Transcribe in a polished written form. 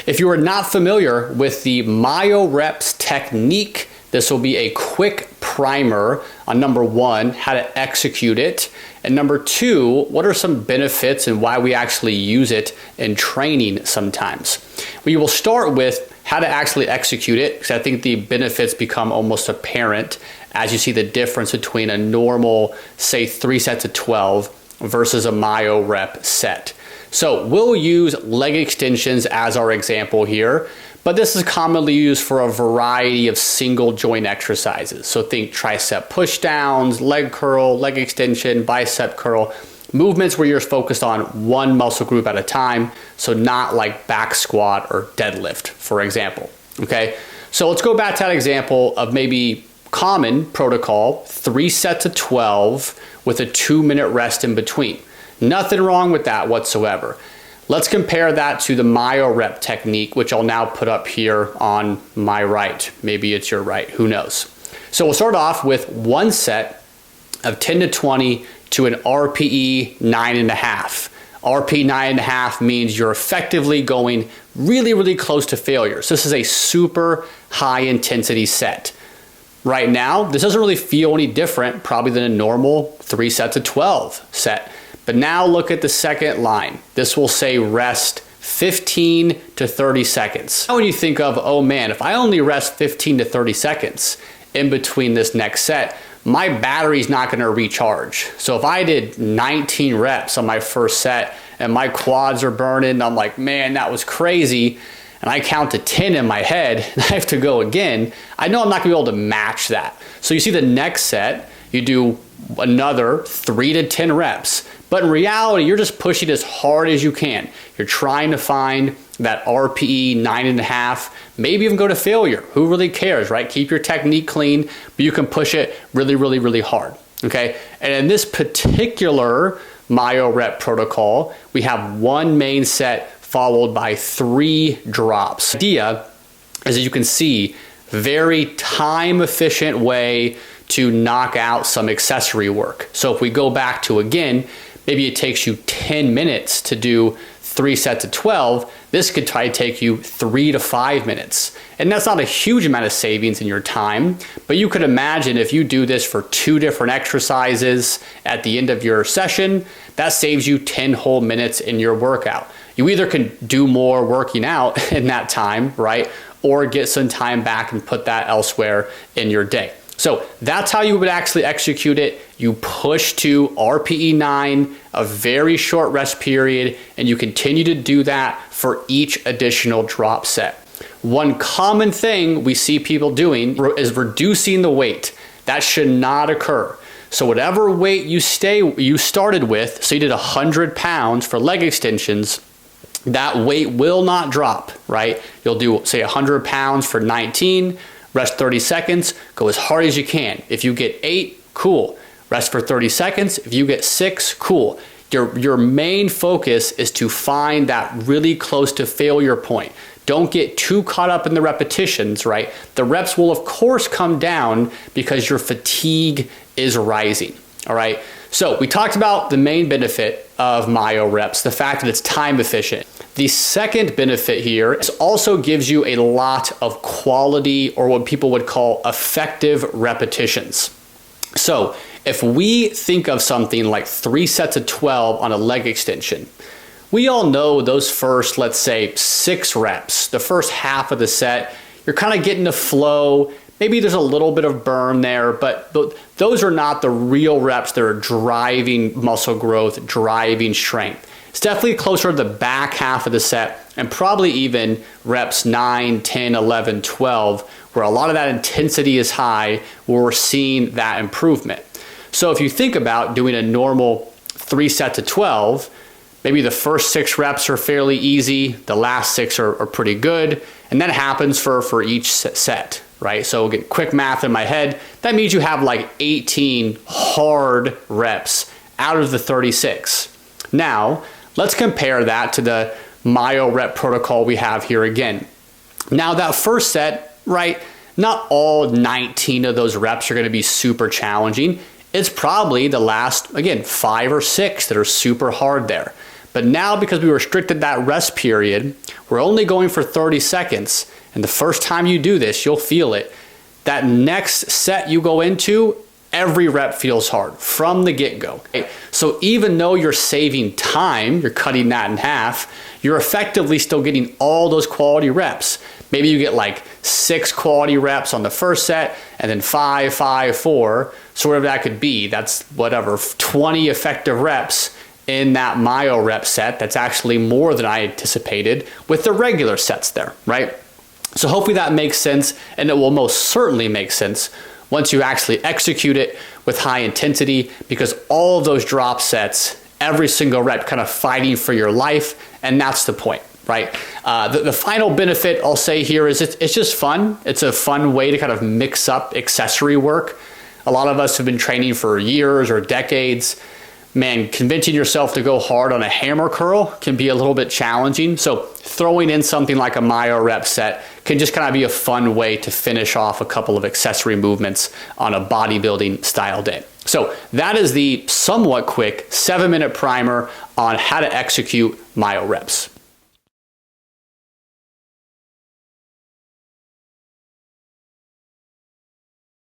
If you are not familiar with the MyoReps technique, this will be a quick primer on number one, how to execute it, and number two, what are some benefits and why we actually use it in training sometimes. We will start with how to actually execute it, because I think the benefits become almost apparent as you see the difference between a normal, say 3 sets of 12 versus a MyoRep set. So we'll use leg extensions as our example here, but this is commonly used for a variety of single joint exercises. So think tricep push downs, leg curl, leg extension, bicep curl, movements where you're focused on one muscle group at a time. So not like back squat or deadlift, for example. Okay, so let's go back to that example of maybe common protocol, 3 sets of 12 with a 2-minute rest in between. Nothing wrong with that whatsoever. Let's compare that to the MyoRep technique, which I'll now put up here on my right. Maybe it's your right, who knows? So we'll start off with one set of 10 to 20 to an RPE 9.5. RPE 9.5 means you're effectively going really, really close to failure. So this is a super high intensity set. Right now, this doesn't really feel any different probably than a normal 3 sets of 12 set. But now look at the second line. This will say rest 15 to 30 seconds. Now when you think of, oh man, if I only rest 15 to 30 seconds in between this next set, my battery's not gonna recharge. So if I did 19 reps on my first set and my quads are burning, I'm like, man, that was crazy, and I count to 10 in my head and I have to go again, I know I'm not gonna be able to match that. So you see the next set, you do another 3 to 10 reps. But in reality, you're just pushing as hard as you can. You're trying to find that RPE 9.5, maybe even go to failure. Who really cares, right? Keep your technique clean, but you can push it really, really, really hard, okay? And in this particular MyoRep protocol, we have one main set followed by 3 drops. The idea, as you can see, very time efficient way to knock out some accessory work. So if we go back to, again, maybe it takes you 10 minutes to do 3 sets of 12. This could try to take you 3 to 5 minutes. And that's not a huge amount of savings in your time, but you could imagine if you do this for 2 different exercises at the end of your session, that saves you 10 whole minutes in your workout. You either can do more working out in that time, right? Or get some time back and put that elsewhere in your day. So that's how you would actually execute it. You push to RPE 9, a very short rest period, and you continue to do that for each additional drop set. One common thing we see people doing is reducing the weight. That should not occur. So whatever weight you started with, so you did 100 pounds for leg extensions, that weight will not drop, right? You'll do, say, 100 pounds for 19, rest 30 seconds, go as hard as you can. If you get 8, cool. Rest for 30 seconds. If you get 6, cool. Your main focus is to find that really close to failure point. Don't get too caught up in the repetitions, right? The reps will of course come down because your fatigue is rising, all right? So we talked about the main benefit of MyoReps, the fact that it's time efficient. The second benefit here is also gives you a lot of quality, or what people would call effective repetitions. So if we think of something like 3 sets of 12 on a leg extension, we all know those first, let's say 6 reps, the first half of the set, you're kind of getting the flow. Maybe there's a little bit of burn there, but those are not the real reps that are driving muscle growth, driving strength. It's definitely closer to the back half of the set, and probably even reps 9, 10, 11, 12, where a lot of that intensity is high, where we're seeing that improvement. So if you think about doing a normal 3 sets of 12, maybe the first 6 reps are fairly easy, the last 6 are pretty good, and that happens for each set, right? So we'll get quick math in my head. That means you have like 18 hard reps out of the 36. Now, let's compare that to the MyoRep protocol we have here again. Now that first set, right, not all 19 of those reps are gonna be super challenging. It's probably the last, again, 5 or 6 that are super hard there. But now, because we restricted that rest period, we're only going for 30 seconds. And the first time you do this, you'll feel it. That next set you go into, every rep feels hard from the get-go. So even though you're saving time, you're cutting that in half, you're effectively still getting all those quality reps. Maybe you get like 6 quality reps on the first set and then 5, 5, 4. So whatever that could be, that's whatever, 20 effective reps in that MyoRep set. That's actually more than I anticipated with the regular sets there, right? So hopefully that makes sense, and it will most certainly make sense once you actually execute it with high intensity, because all of those drop sets, every single rep kind of fighting for your life, and that's the point, right? The final benefit I'll say here is it's just fun. It's a fun way to kind of mix up accessory work. A lot of us have been training for years or decades. Man, convincing yourself to go hard on a hammer curl can be a little bit challenging. So throwing in something like a MyoRep set can just kind of be a fun way to finish off a couple of accessory movements on a bodybuilding style day. So that is the somewhat quick 7-minute primer on how to execute MyoReps.